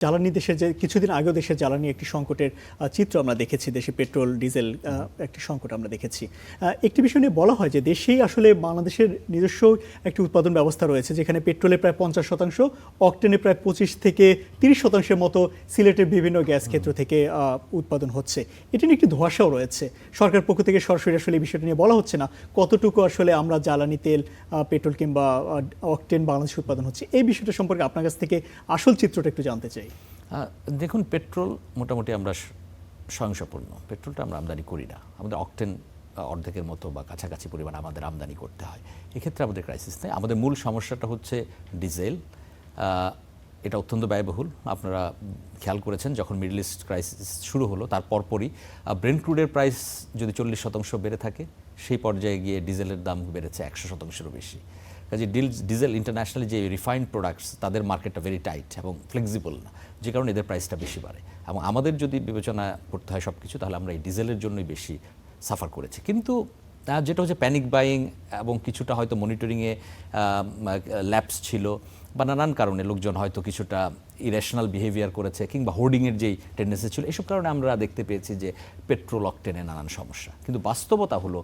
জ্বালানি দেশের যে কিছুদিন আগেও দেশের জ্বালানি একটি সংকটের চিত্র আমরা দেখেছি, দেশে পেট্রোল ডিজেল একটি সংকট আমরা দেখেছি। একটি বিষয় নিয়ে বলা হয় যে দেশেই আসলে বাংলাদেশের নিজস্ব একটি উৎপাদন ব্যবস্থা রয়েছে, যেখানে পেট্রোলে প্রায় 50%, অকটেনে প্রায় 25 থেকে 30% মতো সিলেটের বিভিন্ন গ্যাস ক্ষেত্র থেকে উৎপাদন হচ্ছে। এটি নিয়ে একটি ধোঁয়াশাও রয়েছে। সরকার পক্ষ থেকে সরাসরি আসলে এই বিষয়টা নিয়ে বলা হচ্ছে না কতটুকু আসলে আমরা জ্বালানি তেল, পেট্রোল কিংবা অকটেন বাংলাদেশে উৎপাদন হচ্ছে। এই বিষয়টা সম্পর্কে আপনার কাছ থেকে আসল চিত্রটা একটু জানতে চাই। দেখুন, পেট্রোল মোটামুটি আমরা স্বয়ংসম্পূর্ণ। পেট্রোলটা আমরা আমদানি করি না। আমাদের অকটেন অর্ধেকের মতো বা কাছাকাছি পরিমাণ আমাদের আমদানি করতে হয়। এক্ষেত্রে আমাদের ক্রাইসিস নেই। আমাদের মূল সমস্যাটা হচ্ছে ডিজেল। এটা অত্যন্ত ব্যয়বহুল। আপনারা খেয়াল করেছেন যখন মিডল ইস্ট ক্রাইসিস শুরু হলো তার পরপরই ব্রেন্ট ক্রুডের প্রাইস যদি 40% বেড়ে থাকে, সেই পর্যায়ে গিয়ে ডিজেলের দাম বেড়েছে 100%-এরও বেশি। কাজে ডিজেল ইন্টারন্যাশনালি যে রিফাইন্ড প্রোডাক্টস, তাদের মার্কেটটা ভেরি টাইট এবং ফ্লেক্সিবল না, যে কারণে এদের প্রাইসটা বেশি বাড়ে। এবং আমাদের যদি বিবেচনা করতে হয় সব কিছু, তাহলে আমরা এই ডিজেলের জন্যই বেশি সাফার করেছি। কিন্তু যেটা হচ্ছে প্যানিক বাইং এবং কিছুটা হয়তো মনিটরিংয়ে ল্যাপস ছিল বা নানান কারণে লোকজন হয়তো কিছুটা ইরেশনাল বিহেভিয়ার করেছে, কিংবা হোর্ডিংয়ের যেই টেন্ডেন্সি ছিল, এসব কারণে আমরা দেখতে পেয়েছি যে পেট্রোল অকটেনে নানান সমস্যা। কিন্তু বাস্তবতা হলো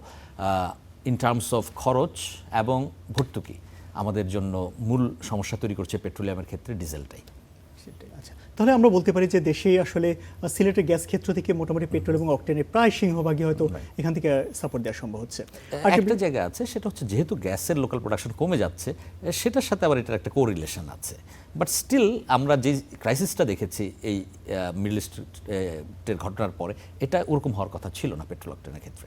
ইন টার্মস অফ খরচ এবং ভর্তুকি আমাদের জন্য মূল সমস্যা তৈরি করছে পেট্রোলিয়ামের ক্ষেত্রে ডিজেলটাই। আচ্ছা, তাহলে আমরা বলতে পারি যে দেশে আসলে সিলেটের গ্যাস ক্ষেত্র থেকে মোটামুটি পেট্রোল এবং অকটেনের প্রায় সিংহভাগই হয়তো এখান থেকে সাপোর্ট দেওয়া সম্ভব হচ্ছে। একটা জায়গা আছে, সেটা হচ্ছে যেহেতু গ্যাসের লোকাল প্রোডাকশন কমে যাচ্ছে, সেটার সাথে আবার এটার একটা কোরিলেশন আছে। বাট স্টিল আমরা যে ক্রাইসিসটা দেখেছি এই মিডল ইস্টের ঘটনার পরে, এটা ওরকম হওয়ার কথা ছিল না পেট্রোল অকটেনের ক্ষেত্রে।